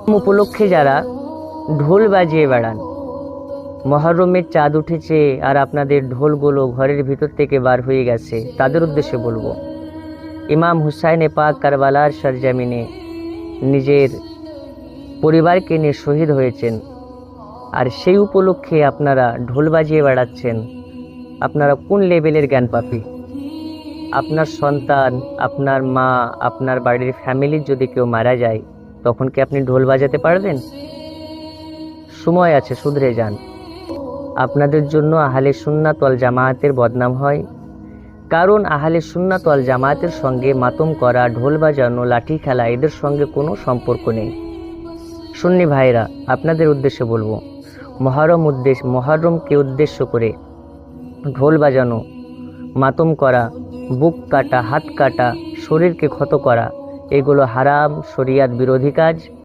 উপলক্ষে যারা ঢোল বাজিয়ে বেড়ান, মহরমের চাঁদ উঠেছে আর আপনাদের ঢোলগুলো ঘরের ভিতর থেকে বার হয়ে গেছে, তাদের উদ্দেশ্যে বলবো, ইমাম হুসাইন পাক কারবালার সরজমিনে নিজের পরিবারকে নিয়ে শহীদ হয়েছেন, আর সেই উপলক্ষে আপনারা ঢোল বাজিয়ে বেড়াচ্ছেন। আপনারা কোন লেভেলের জ্ঞানপাপী? আপনার সন্তান, আপনার মা, আপনার বাড়ির ফ্যামিলির যদি কেউ মারা যায়, তখন কি আপনি ঢোল বাজাতে পারবেন? সময় আছে, শুধরে যান। আপনাদের জন্য আহলে সুন্নাত ওয়াল জামায়াতের বদনাম হয়, কারণ আহলে সুন্নাত ওয়াল জামায়াতের সঙ্গে মাতম করা, ঢোল বাজানো, লাঠি খেলা এদের সঙ্গে কোনো সম্পর্ক নেই। সুন্নি ভাইরা, আপনাদের উদ্দেশ্যে বলবো, মহরমকে উদ্দেশ্য করে ঢোল বাজানো, মাতম করা, বুক কাটা, হাত কাটা, শরীরকে ক্ষত করা, এগুলো হারাম, শরিয়াত বিরোধী কাজ।